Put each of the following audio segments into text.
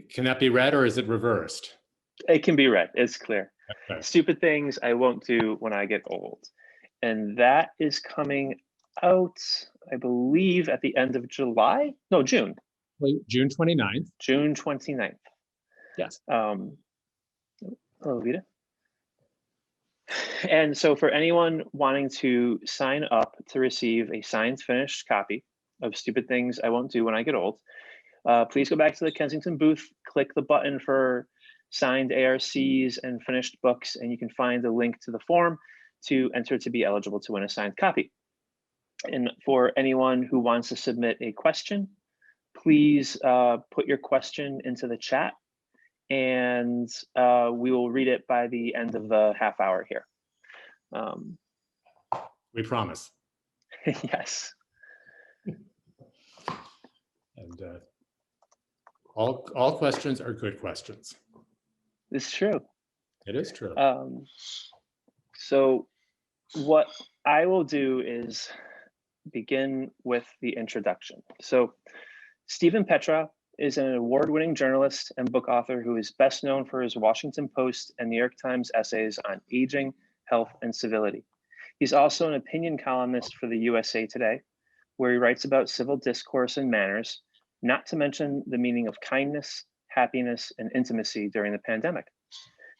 Can that be read or is it reversed? It can be read. It's clear. Okay. Stupid Things I Won't Do When I Get Old. And that is coming out, I believe, at the end of July? No, June. June 29th. June 29th. Yes. Hello, Vita. And so for anyone wanting to sign up to receive a signed finished copy of Stupid Things I Won't Do When I Get Old, please go back to the Kensington booth, click the button for signed ARCs and finished books, and you can find a link to the form to enter to be eligible to win a signed copy. And for anyone who wants to submit a question, please put your question into the chat, and we will read it by the end of the half hour here. We promise. Yes. And all questions are good questions. It's true. It is true. So what I will do is begin with the introduction. So Stephen Petrow is an award-winning journalist and book author who is best known for his Washington Post and New York Times essays on aging, health, and civility. He's also an opinion columnist for the USA Today, where he writes about civil discourse and manners, not to mention the meaning of kindness, happiness, and intimacy during the pandemic.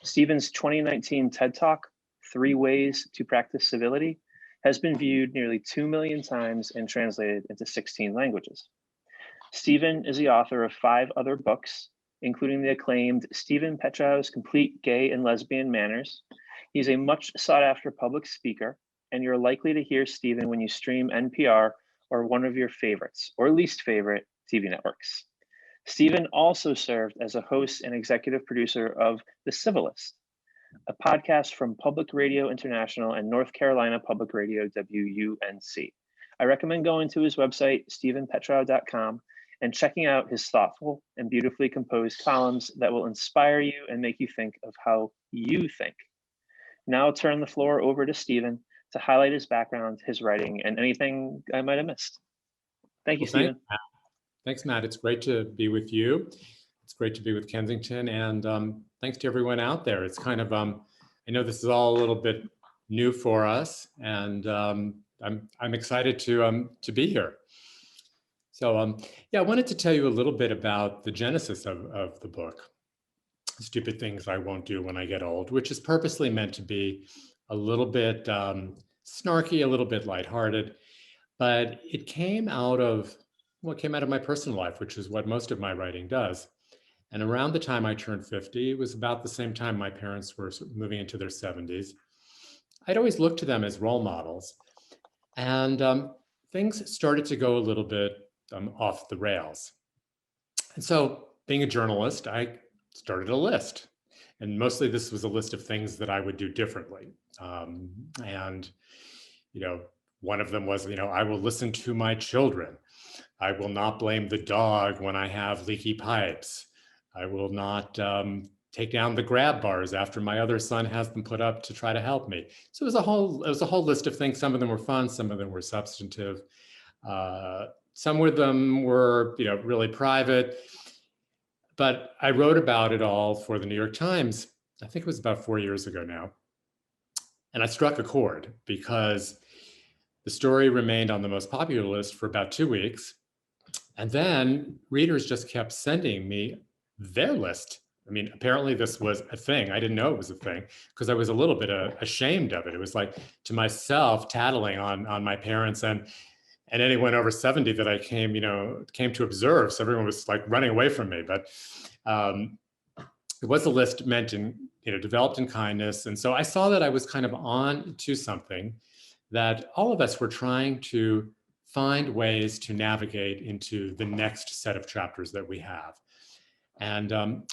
Stephen's 2019 TED Talk, 3 Ways to Practice Civility, has been viewed nearly 2 million times and translated into 16 languages. Stephen is the author of 5 other books, including the acclaimed Stephen Petrow's Complete Gay and Lesbian Manners. He's a much sought after public speaker, and you're likely to hear Stephen when you stream NPR or one of your favorites or least favorite TV networks. Stephen also served as a host and executive producer of The Civilist, a podcast from Public Radio International and North Carolina Public Radio WUNC. I recommend going to his website, stephenpetrow.com, and checking out his thoughtful and beautifully composed columns that will inspire you and make you think of how you think. Now I'll turn the floor over to Stephen to highlight his background, his writing, and anything I might have missed. Thank you, Stephen. Thanks, Matt. It's great to be with you. It's great to be with Kensington, and thanks to everyone out there. It's kind of, I know this is all a little bit new for us, and I'm excited to be here. So yeah, I wanted to tell you a little bit about the genesis of the book, Stupid Things I Won't Do When I Get Old, which is purposely meant to be a little bit snarky, a little bit lighthearted, but it came out of my personal life, which is what most of my writing does. And around the time I turned 50, it was about the same time my parents were moving into their 70s. I'd always looked to them as role models. And things started to go a little bit off the rails. And so being a journalist, I started a list. And mostly this was a list of things that I would do differently. And, one of them was, I will listen to my children. I will not blame the dog when I have leaky pipes. I will not take down the grab bars after my other son has them put up to try to help me. So it was a whole list of things. Some of them were fun, some of them were substantive. Some of them were, really private. But I wrote about it all for the New York Times. I think it was about 4 years ago now. And I struck a chord because the story remained on the most popular list for about 2 weeks. And then readers just kept sending me their list. I mean, apparently this was a thing. I didn't know it was a thing because I was a little bit ashamed of it. It was like to myself tattling on my parents and anyone over 70 that I came to observe. So everyone was like running away from me. But it was a list meant developed in kindness. And so I saw that I was kind of on to something that all of us were trying to find ways to navigate into the next set of chapters that we have. And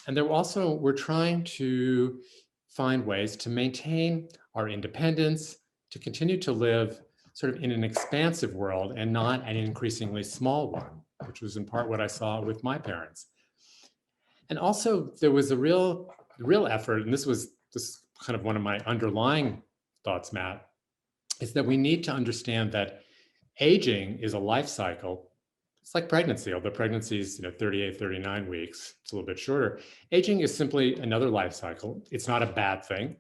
there also, we're trying to find ways to maintain our independence, to continue to live sort of in an expansive world and not an increasingly small one, which was in part what I saw with my parents. And also there was a real effort, and this is kind of one of my underlying thoughts, Matt, is that we need to understand that aging is a life cycle. it's like pregnancy, although pregnancy is 38, 39 weeks, it's a little bit shorter. Aging is simply another life cycle. It's not a bad thing.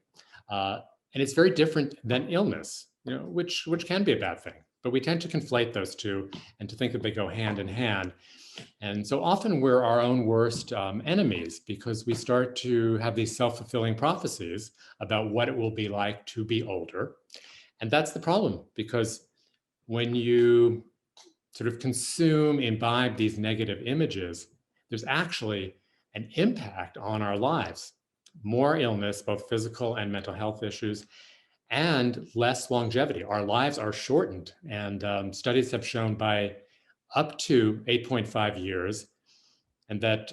And it's very different than illness, which can be a bad thing. But we tend to conflate those two and to think that they go hand in hand. And so often we're our own worst enemies because we start to have these self-fulfilling prophecies about what it will be like to be older. And that's the problem, because when you sort of imbibe these negative images, there's actually an impact on our lives. More illness, both physical and mental health issues, and less longevity. Our lives are shortened, and studies have shown by up to 8.5 years, and that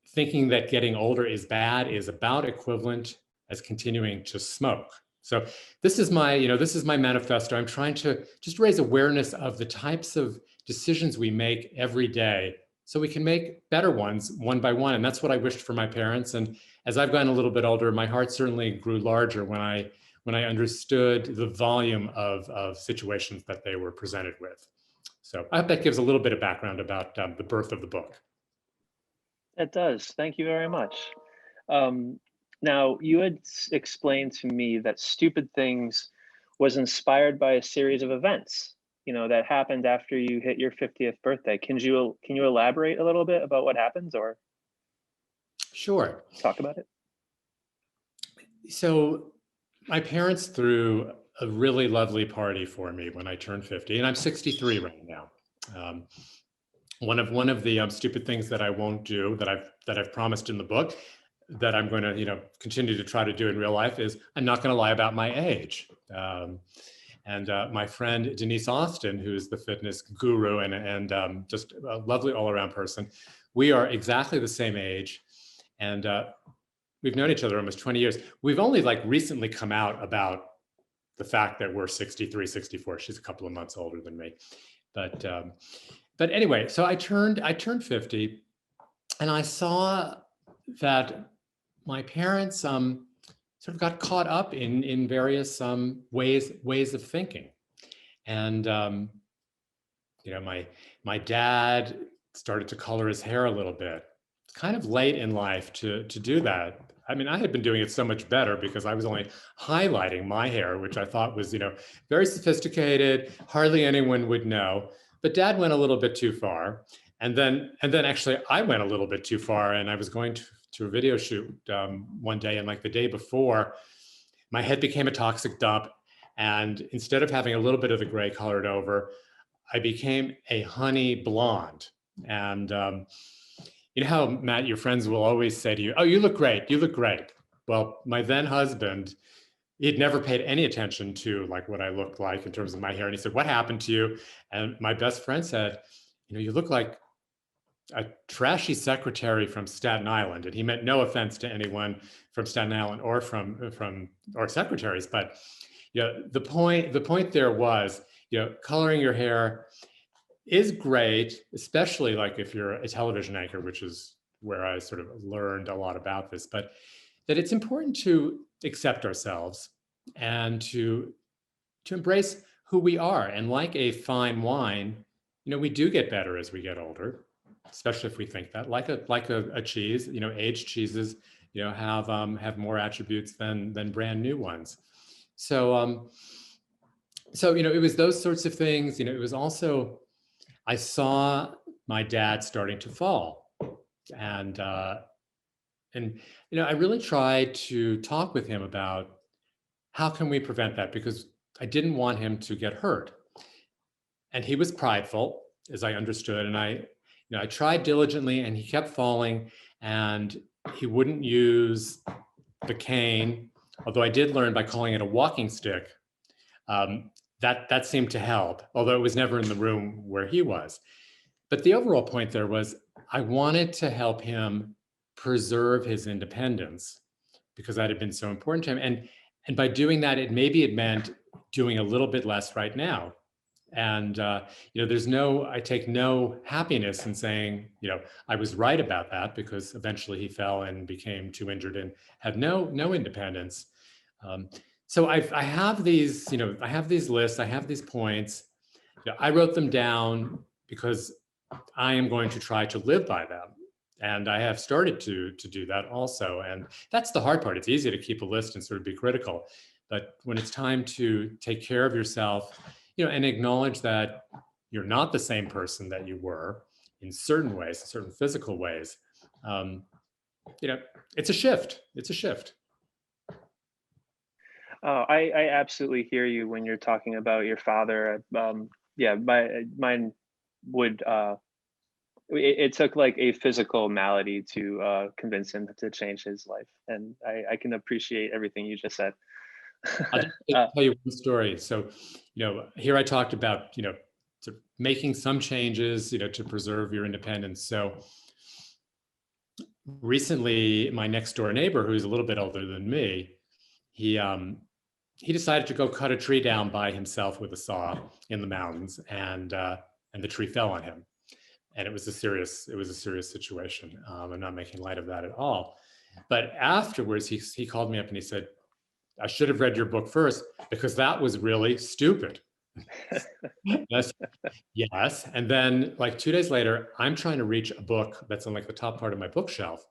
thinking that getting older is bad is about equivalent as continuing to smoke. So this is my manifesto. I'm trying to just raise awareness of the types of decisions we make every day so we can make better ones one by one. And that's what I wished for my parents. And as I've gotten a little bit older, my heart certainly grew larger when I understood the volume of situations that they were presented with. So I hope that gives a little bit of background about the birth of the book. It does. Thank you very much. Now, you had explained to me that Stupid Things was inspired by a series of events, that happened after you hit your 50th birthday. Can you elaborate a little bit about what happened, or Sure. Talk about it? So my parents threw a really lovely party for me when I turned 50, and I'm 63 right now. One of the stupid things that I won't do, that I've promised in the book, that I'm going to continue to try to do in real life, is I'm not going to lie about my age. And my friend Denise Austin, who's the fitness guru and just a lovely all-around person, we are exactly the same age, and we've known each other almost 20 years. We've only recently come out about the fact that we're 63, 64. She's a couple of months older than me, but anyway, so I turned 50, and I saw that my parents sort of got caught up in various ways of thinking, and my dad started to color his hair a little bit. It's kind of late in life to do that. I mean, I had been doing it so much better because I was only highlighting my hair, which I thought was very sophisticated. Hardly anyone would know. But Dad went a little bit too far, and then actually I went a little bit too far, and I was going to a video shoot one day, and the day before, my head became a toxic dump, and instead of having a little bit of the gray colored over, I became a honey blonde. And you know how, Matt, your friends will always say to you, "Oh, you look great, you look great." Well, my then husband, he'd never paid any attention to what I looked like in terms of my hair. And he said, "What happened to you?" And my best friend said, "You look like a trashy secretary from Staten Island." And he meant no offense to anyone from Staten Island or from secretaries, but the point there was, coloring your hair is great, especially if you're a television anchor, which is where I sort of learned a lot about this, but that it's important to accept ourselves and to embrace who we are. And like a fine wine, we do get better as we get older, especially if we think that. Like a cheese, aged cheeses, have more attributes than brand new ones. So it was those sorts of things. It was also, I saw my dad starting to fall, and I really tried to talk with him about how can we prevent that, because I didn't want him to get hurt. And he was prideful, as I understood, and I tried diligently, and he kept falling, and he wouldn't use the cane, although I did learn by calling it a walking stick. That seemed to help, although it was never in the room where he was. But the overall point there was, I wanted to help him preserve his independence, because that had been so important to him. And by doing that, it meant doing a little bit less right now. And I take no happiness in saying, I was right about that, because eventually he fell and became too injured and had no independence. So I have these, I have these lists, I have these points. I wrote them down because I am going to try to live by them. And I have started to do that also. And that's the hard part. It's easy to keep a list and sort of be critical. But when it's time to take care of yourself, and acknowledge that you're not the same person that you were in certain ways, certain physical ways, it's a shift. It's a shift. Oh, I absolutely hear you when you're talking about your father. Yeah, mine would. It took like a physical malady to convince him to change his life, and I can appreciate everything you just said. I'll just tell you one story. So, here I talked about, sort of making some changes, to preserve your independence. So recently, my next door neighbor, who's a little bit older than me, he decided to go cut a tree down by himself with a saw in the mountains, and the tree fell on him. And it was a serious situation. I'm not making light of that at all. But afterwards, he called me up and he said, I should have read your book first because that was really stupid. Yes. And then like 2 days later, I'm trying to reach a book that's on like the top part of my bookshelf.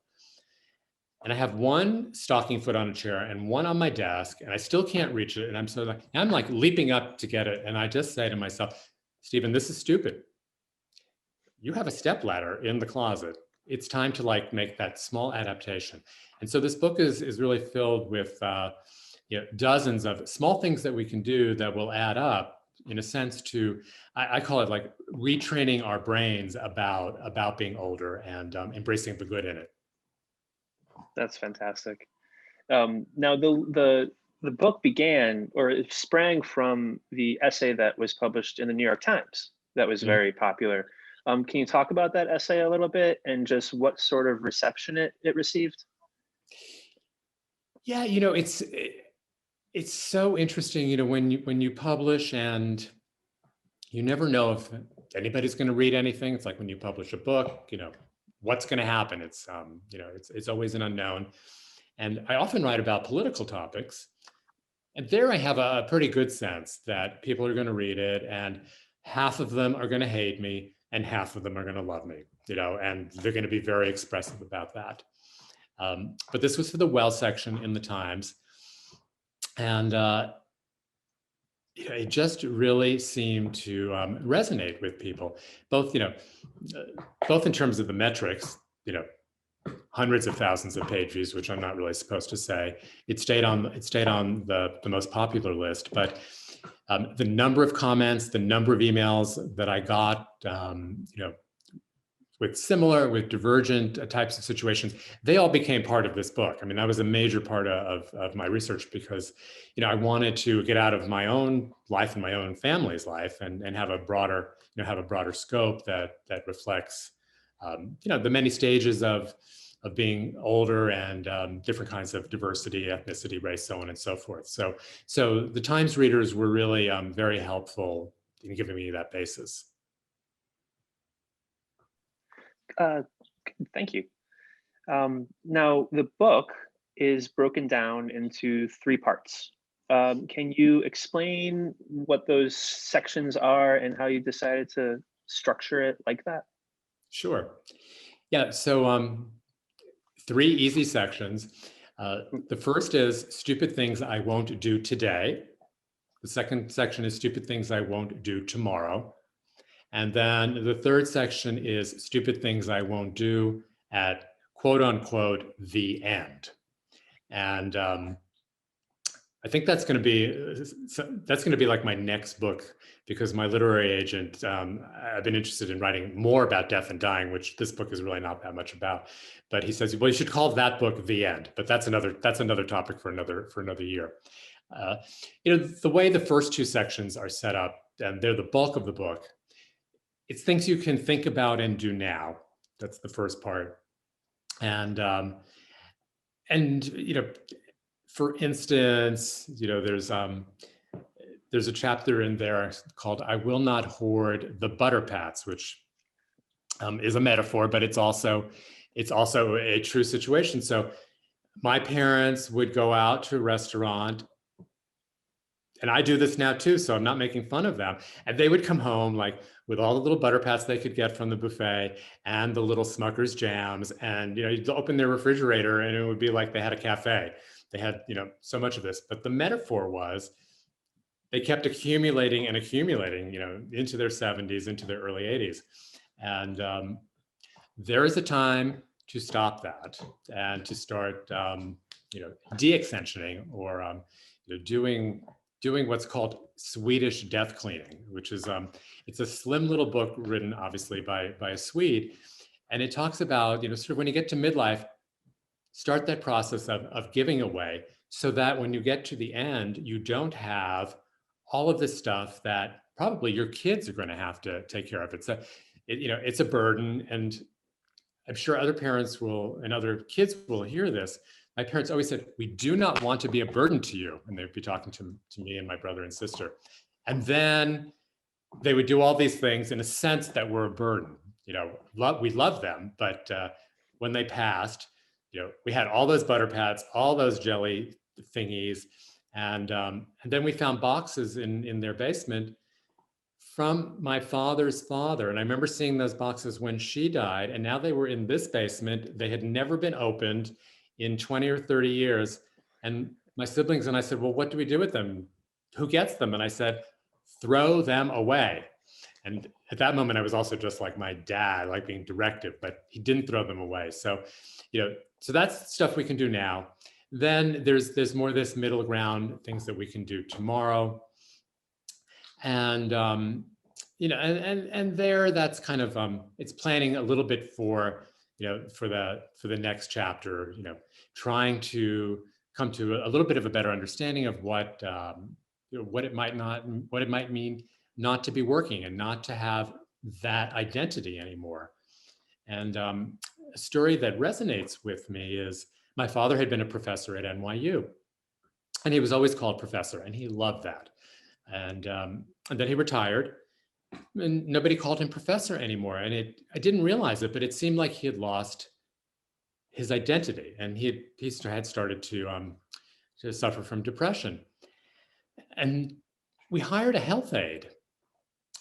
And I have one stocking foot on a chair and one on my desk, and I still can't reach it. And I'm like leaping up to get it. And I just say to myself, Stephen, this is stupid. You have a stepladder in the closet. It's time to like make that small adaptation. And so this book is really filled with dozens of small things that we can do that will add up in a sense to, I call it like retraining our brains about being older and embracing the good in it. That's fantastic. Now the book began, or it sprang from the essay that was published in the New York Times that was very popular. Can you talk about that essay a little bit and just what sort of reception it received? Yeah, it's so interesting, when you publish and you never know if anybody's going to read anything. It's like when you publish a book, what's going to happen. It's it's always an unknown. And I often write about political topics, and there I have a pretty good sense that people are going to read it, and half of them are going to hate me and half of them are going to love me, and they're going to be very expressive about that. But this was for the well section in the Times. And it just really seemed to resonate with people, both in terms of the metrics, hundreds of thousands of page views, which I'm not really supposed to say. It stayed on the most popular list, but the number of comments, the number of emails that I got, with divergent types of situations, they all became part of this book. I mean, that was a major part of my research because, I wanted to get out of my own life and my own family's life and have a broader scope that reflects, the many stages of being older and different kinds of diversity, ethnicity, race, so on and so forth. So the Times readers were really very helpful in giving me that basis. Thank you. Now, the book is broken down into 3 parts. Can you explain what those sections are and how you decided to structure it like that? Sure. Yeah. So 3 easy sections. The first is stupid things I won't do today. The second section is stupid things I won't do tomorrow. And then the third section is stupid things I won't do at quote unquote the end. And I think that's going to be like my next book, because my literary agent, I've been interested in writing more about death and dying, which this book is really not that much about. But he says, well, you should call that book The End. But that's another topic for another year. The way the first 2 sections are set up, and they're the bulk of the book. It's things you can think about and do now. That's the first part. And for instance, there's a chapter in there called "I Will Not Hoard the Butter Pats," which is a metaphor, but it's also a true situation. So my parents would go out to a restaurant and I do this now too, so I'm not making fun of them. And they would come home like with all the little butter pats they could get from the buffet and the little Smucker's jams. And, you'd open their refrigerator and it would be like they had a cafe. They had, so much of this. But the metaphor was they kept accumulating and accumulating, into their 70s, into their early 80s. And there is a time to stop that and to start, de-extensioning or doing what's called Swedish death cleaning, which is it's a slim little book written obviously by a Swede, and it talks about sort of when you get to midlife, start that process of giving away, so that when you get to the end, you don't have all of this stuff that probably your kids are going to have to take care of. It's a burden, and I'm sure other parents will and other kids will hear this. My parents always said, we do not want to be a burden to you. And they'd be talking to me and my brother and sister. And then they would do all these things in a sense that were a burden. We love them, but when they passed, we had all those butter pats, all those jelly thingies. And then we found boxes in their basement from my father's father. And I remember seeing those boxes when she died, and now they were in this basement. They had never been opened in 20 or 30 years. And my siblings and I said, well, what do we do with them? Who gets them? And I said, throw them away. And at that moment, I was also just like my dad, like being directive, but he didn't throw them away. So, so that's stuff we can do now. Then there's more this middle ground, things that we can do tomorrow. And, and there, that's kind of, it's planning a little bit for the next chapter, trying to come to a little bit of a better understanding of what it might mean not to be working and not to have that identity anymore. And a story that resonates with me is my father had been a professor at NYU, and he was always called professor, and he loved that. And then he retired, and nobody called him professor anymore. And I didn't realize it, but it seemed like he had lost his identity, and he had started to suffer from depression. And we hired a health aide,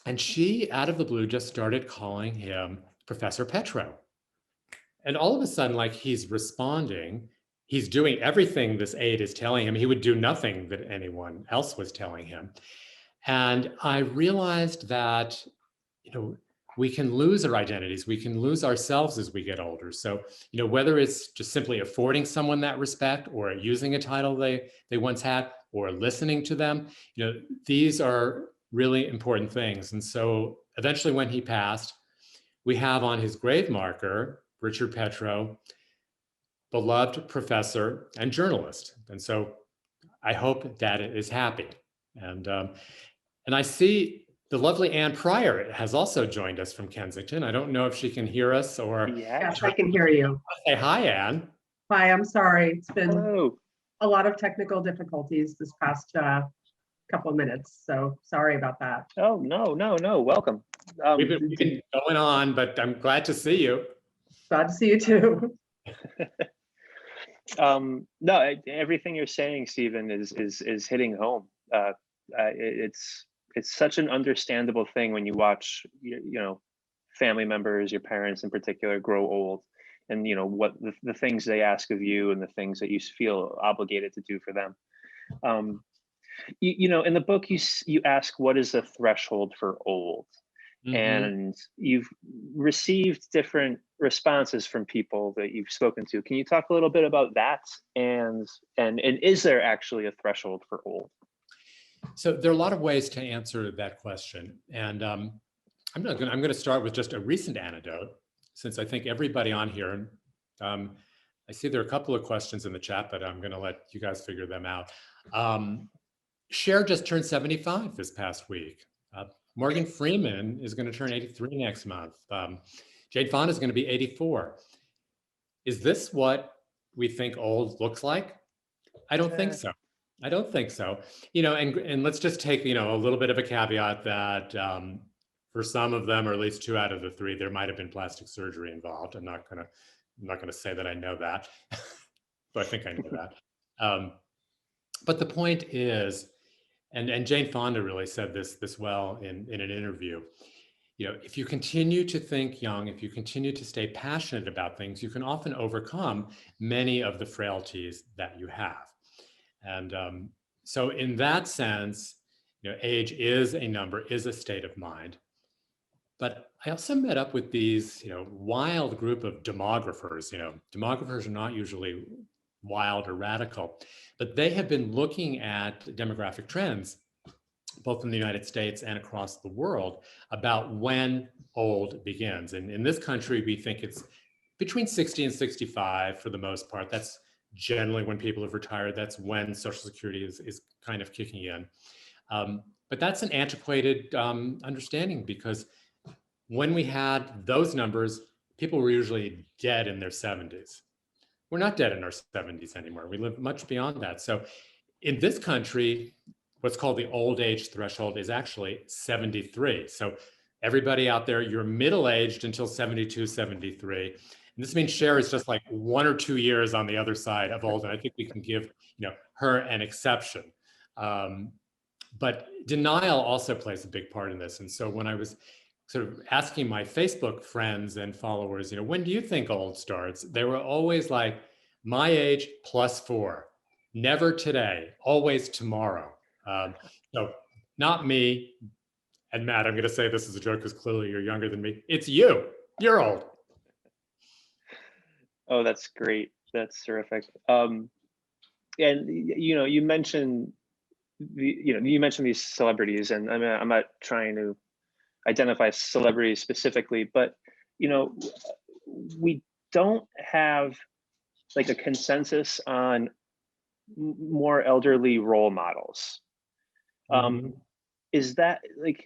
and she, out of the blue, just started calling him Professor Petrow. And all of a sudden, like, he's responding, he's doing everything this aide is telling him. He would do nothing that anyone else was telling him. And I realized that, we can lose our identities, we can lose ourselves as we get older. So, whether it's just simply affording someone that respect, or using a title they once had, or listening to them, these are really important things. And so eventually when he passed, we have on his grave marker, Richard Petrow, beloved professor and journalist. And so I hope Dad is happy. And I see the lovely Ann Pryor has also joined us from Kensington. I don't know if she can hear us or. Yes, I can hear you. Say hi, Ann. Hi, I'm sorry. It's been hello. A lot of technical difficulties this past couple of minutes, so sorry about that. Oh, no, welcome. We've been going on, but I'm glad to see you. Glad to see you too. No, everything you're saying, Stephen, is hitting home. It's such an understandable thing when you watch, family members, your parents in particular, grow old, and what the things they ask of you and the things that you feel obligated to do for them. In the book, you ask, what is the threshold for old? Mm-hmm. And you've received different responses from people that you've spoken to. Can you talk a little bit about that? And is there actually a threshold for old? So there are a lot of ways to answer that question. And I'm going to start with just a recent anecdote, since I think everybody on here, I see there are a couple of questions in the chat, but I'm going to let you guys figure them out. Cher just turned 75 this past week. Morgan Freeman is going to turn 83 next month. Jane Fonda is going to be 84. Is this what we think old looks like? I don't think so. I don't think so. And let's just take, a little bit of a caveat that for some of them, or at least 2 out of the 3, there might have been plastic surgery involved. I'm not gonna say that I know that, but I think I know that. But the point is, And Jane Fonda really said this well in an interview. You know, if you continue to think young, if you continue to stay passionate about things, you can often overcome many of the frailties that you have. And so in that sense, you know, age is a number, is a state of mind. But I also met up with these, you know, wild group of demographers. You know, demographers are not usually wild or radical, but they have been looking at demographic trends, both in the United States and across the world, about when old begins. And in this country, we think it's between 60 and 65 for the most part. That's generally when people have retired. That's when Social Security is kind of kicking in. But that's an antiquated understanding, because when we had those numbers, people were usually dead in their 70s. We're not dead in our 70s anymore. We live much beyond that. So in this country, what's called the old age threshold is actually 73. So everybody out there, you're middle-aged until 72, 73. And this means Cher is just like 1 or 2 years on the other side of old. And I think we can give, you know, her an exception. But denial also plays a big part in this. And so when I was sort of asking my Facebook friends and followers, you know, when do you think old starts? They were always like, my age +4, never today, always tomorrow. So not me. And Matt, I'm going to say this is a joke because clearly you're younger than me. It's you. You're old. Oh, that's great. That's terrific. And you know, you mentioned these celebrities, and I mean, I'm not trying to identify celebrities specifically, but you know, we don't have like a consensus on more elderly role models. Is that like,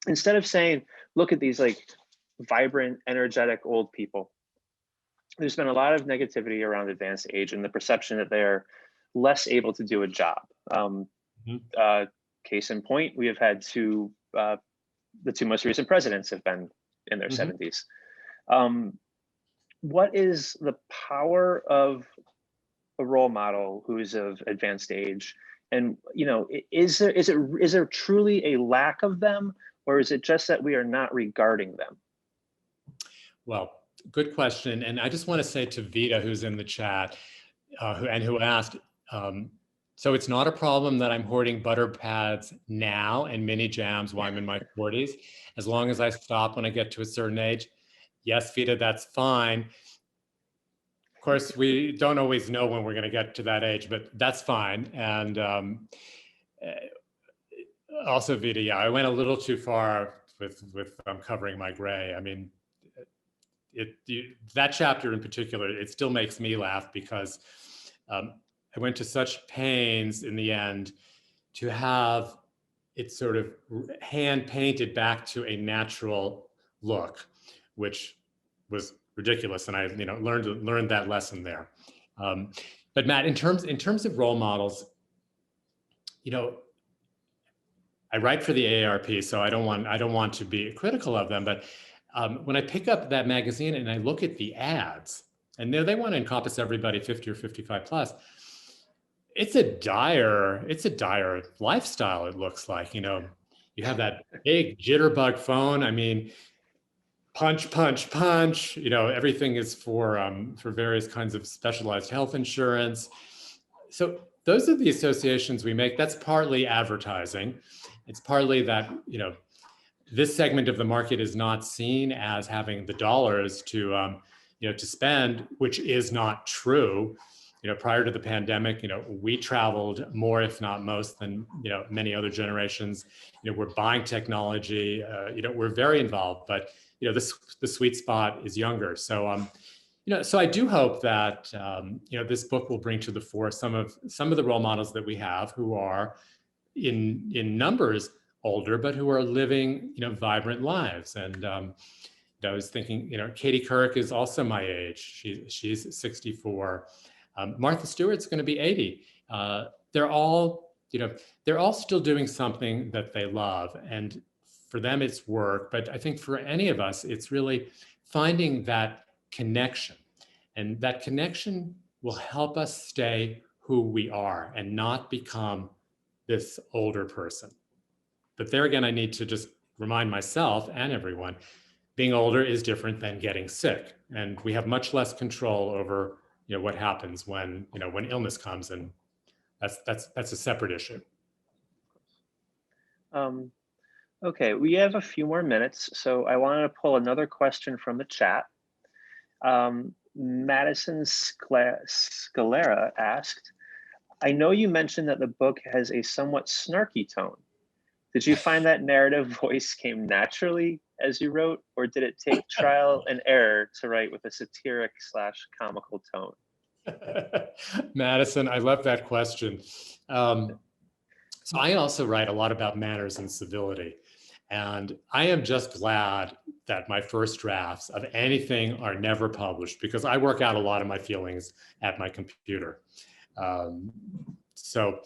instead of saying, look at these like vibrant, energetic old people, there's been a lot of negativity around advanced age and the perception that they're less able to do a job. Case in point, we have had the two most recent presidents have been in their 70s. What is the power of a role model who is of advanced age? And you know, is there truly a lack of them, or is it just that we are not regarding them? Well, good question. And I just want to say to Vita, who's in the chat, who asked, so it's not a problem that I'm hoarding butter pads now and mini jams while I'm in my 40s, as long as I stop when I get to a certain age. Yes, Vita, that's fine. Of course, we don't always know when we're going to get to that age, but that's fine. And also, Vita, yeah, I went a little too far with covering my gray. I mean, that chapter in particular, it still makes me laugh because I went to such pains in the end to have it sort of hand painted back to a natural look, which was ridiculous. And I, you know, learned that lesson there. But Matt, in terms of role models, you know, I write for the AARP, so I don't want to be critical of them. But when I pick up that magazine and I look at the ads, and they want to encompass everybody 50 or 55 plus. It's a dire lifestyle. It looks like, you know, you have that big jitterbug phone. I mean, punch, punch, punch. You know, everything is for various kinds of specialized health insurance. So those are the associations we make. That's partly advertising. It's partly that, you know, this segment of the market is not seen as having the dollars to, you know, to spend, which is not true. You know, prior to the pandemic, you know, we traveled more, if not most, than, you know, many other generations. You know, we're buying technology. You know, we're very involved, but, you know, the sweet spot is younger. So, you know, so I do hope that, you know, this book will bring to the fore some of the role models that we have who are in numbers older, but who are living, you know, vibrant lives. And I was thinking, you know, Katie Couric is also my age. She's 64. Martha Stewart's going to be 80. They're all, you know, they're all still doing something that they love, and for them it's work. But I think for any of us, it's really finding that connection, and that connection will help us stay who we are and not become this older person. But there again, I need to just remind myself and everyone, being older is different than getting sick. And we have much less control over, what happens when, when illness comes, and that's a separate issue. Okay, we have a few more minutes, so I wanted to pull another question from the chat. Madison Scalera asked, I know you mentioned that the book has a somewhat snarky tone. Did you find that narrative voice came naturally as you wrote, or did it take trial and error to write with a satiric/comical tone? Madison, I love that question. So I also write a lot about manners and civility. And I am just glad that my first drafts of anything are never published, because I work out a lot of my feelings at my computer. So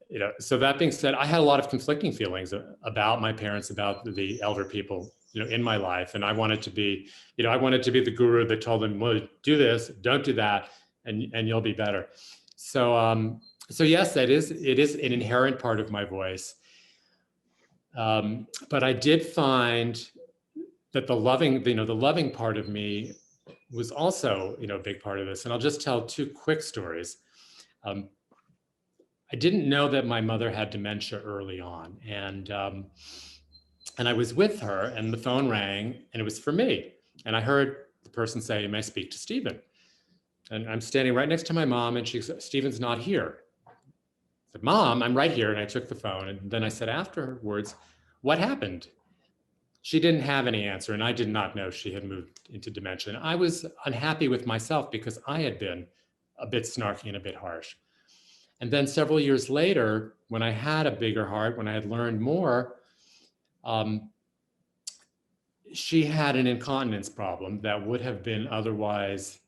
that being said, I had a lot of conflicting feelings about my parents, about the elder people, in my life. And I wanted to be, the guru that told them, well, do this, don't do that, and you'll be better. So yes, it is an inherent part of my voice. But I did find that the loving part of me was also, a big part of this. And I'll just tell two quick stories. I didn't know that my mother had dementia early on. And I was with her, and the phone rang, and it was for me. And I heard the person say, may I speak to Stephen? And I'm standing right next to my mom, and she said, Stephen's not here. I said, Mom, I'm right here. And I took the phone. And then I said afterwards, what happened? She didn't have any answer, and I did not know she had moved into dementia. And I was unhappy with myself because I had been a bit snarky and a bit harsh. And then several years later, when I had a bigger heart, when I had learned more, she had an incontinence problem that would have been otherwise,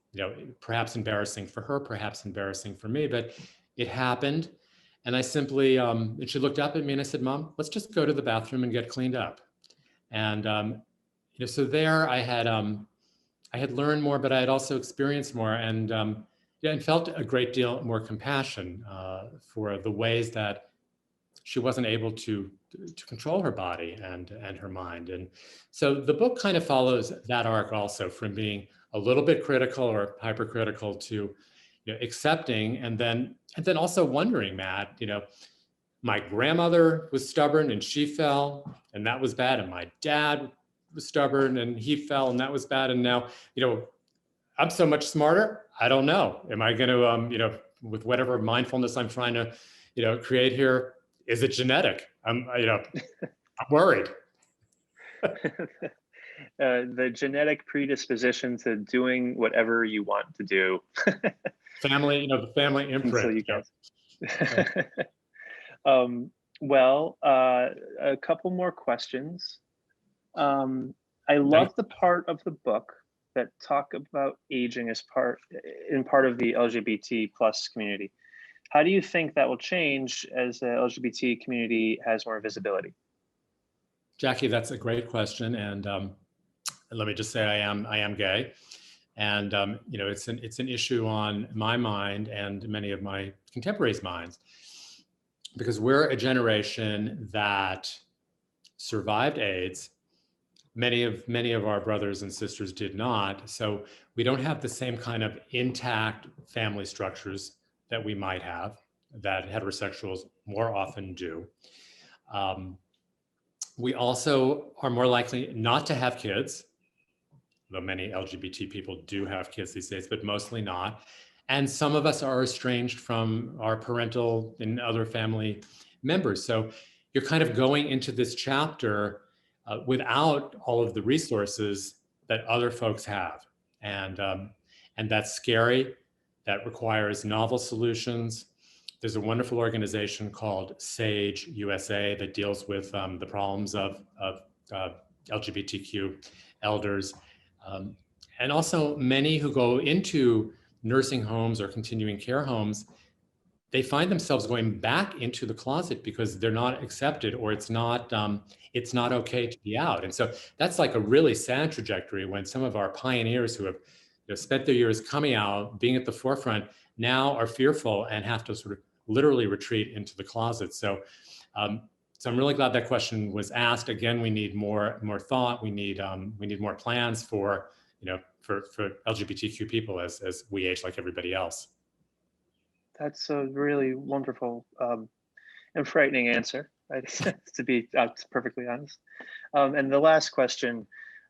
perhaps embarrassing for her, perhaps embarrassing for me, but it happened. And I simply, and she looked up at me and I said, Mom, let's just go to the bathroom and get cleaned up. And, so there I had learned more, but I had also experienced more, and felt a great deal more compassion for the ways that she wasn't able to control her body and her mind. And so the book kind of follows that arc also, from being a little bit critical or hypercritical to accepting, and then also wondering, Matt, my grandmother was stubborn and she fell, and that was bad. And my dad was stubborn and he fell, and that was bad. And now, I'm so much smarter. I don't know. Am I going to, with whatever mindfulness I'm trying to, create here, is it genetic? I'm worried. The genetic predisposition to doing whatever you want to do. Family, the family imprint. Well, a couple more questions. I love the part of the book that talk about aging as part of the LGBT plus community. How do you think that will change as the LGBT community has more visibility? Jackie, that's a great question. And let me just say, I am gay. And it's an issue on my mind and many of my contemporaries' minds, because we're a generation that survived AIDS. Many of our brothers and sisters did not. So we don't have the same kind of intact family structures that we might have, that heterosexuals more often do. We also are more likely not to have kids, though many LGBT people do have kids these days, but mostly not. And some of us are estranged from our parental and other family members. So you're kind of going into this chapter without all of the resources that other folks have. And that's scary. That requires novel solutions. There's a wonderful organization called SAGE USA that deals with the problems of LGBTQ elders. And also many who go into nursing homes or continuing care homes, they find themselves going back into the closet because they're not accepted, or it's not okay to be out. And so that's like a really sad trajectory, when some of our pioneers who have spent their years coming out, being at the forefront, now are fearful and have to sort of literally retreat into the closet. So, so I'm really glad that question was asked. Again, we need more thought. We need more plans for, for LGBTQ people as we age like everybody else. That's a really wonderful and frightening answer, to be perfectly honest. And the last question,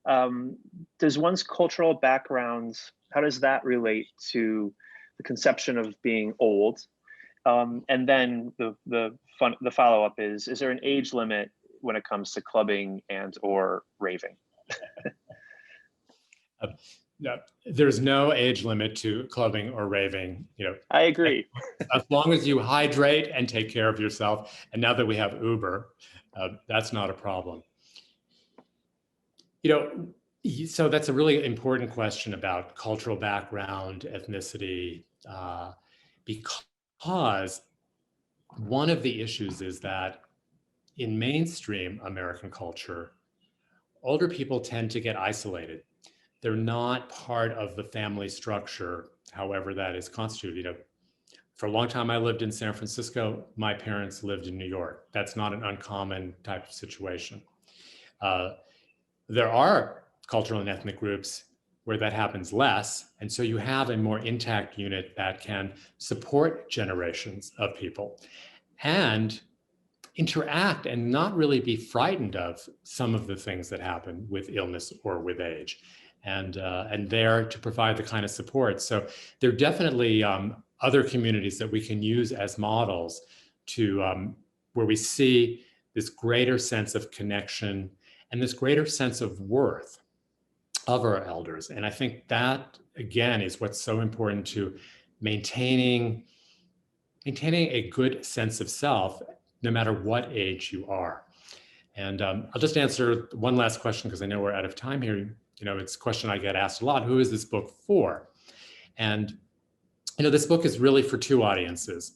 does one's cultural background, how does that relate to the conception of being old? And then the follow-up is there an age limit when it comes to clubbing and or raving? No, there's no age limit to clubbing or raving. I agree. As long as you hydrate and take care of yourself. And now that we have Uber, that's not a problem. So that's a really important question about cultural background, ethnicity, because one of the issues is that in mainstream American culture, older people tend to get isolated. They're not part of the family structure, however that is constituted. For a long time, I lived in San Francisco. My parents lived in New York. That's not an uncommon type of situation. There are cultural and ethnic groups where that happens less. And so you have a more intact unit that can support generations of people and interact and not really be frightened of some of the things that happen with illness or with age. And there to provide the kind of support. So there are definitely other communities that we can use as models to where we see this greater sense of connection and this greater sense of worth of our elders. And I think that, again, is what's so important to maintaining a good sense of self, no matter what age you are. And I'll just answer one last question because I know we're out of time here. It's a question I get asked a lot. Who is this book for? And, this book is really for two audiences.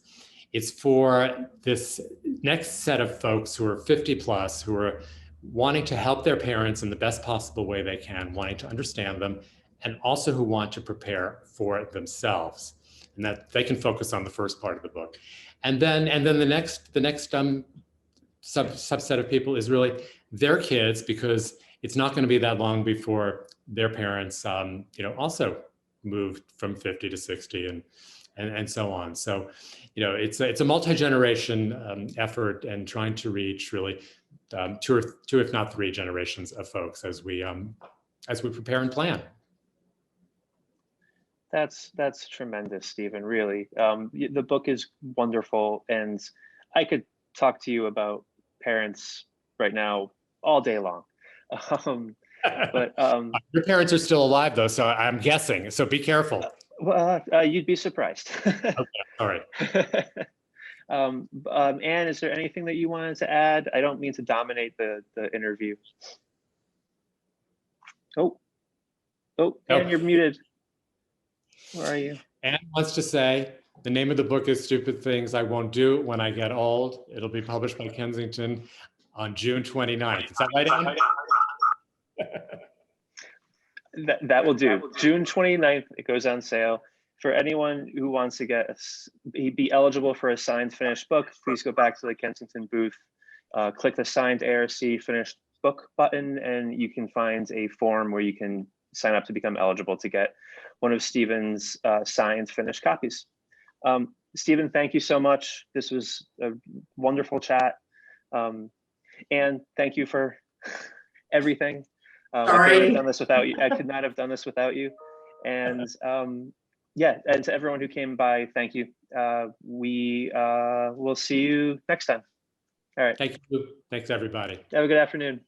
It's for this next set of folks who are 50 plus, who are wanting to help their parents in the best possible way they can, wanting to understand them, and also who want to prepare for themselves. And that they can focus on the first part of the book. And then the next subset of people is really their kids, because it's not going to be that long before their parents, also moved from 50 to 60 and so on. So, it's a multi-generation effort and trying to reach really two, if not three generations of folks as we prepare and plan. That's tremendous, Stephen, really. The book is wonderful, and I could talk to you about parents right now all day long. But your parents are still alive though, so I'm guessing, so be careful. Well, you'd be surprised. Okay, all right. Anne, is there anything that you wanted to add? I don't mean to dominate the interview. Oh, Anne, you're muted. Where are you? Anne wants to say, the name of the book is Stupid Things I Won't Do When I Get Old. It'll be published by Kensington on June 29th. Is that right, Anne? That will do. June 29th, it goes on sale. For anyone who wants to be eligible for a signed finished book, please go back to the Kensington booth, click the signed ARC finished book button, and you can find a form where you can sign up to become eligible to get one of Stephen's signed finished copies. Stephen, thank you so much. This was a wonderful chat. And thank you for everything. I couldn't have done this without you. I could not have done this without you. And yeah, and to everyone who came by, thank you. We will see you next time. All right. Thank you. Thanks, everybody. Have a good afternoon.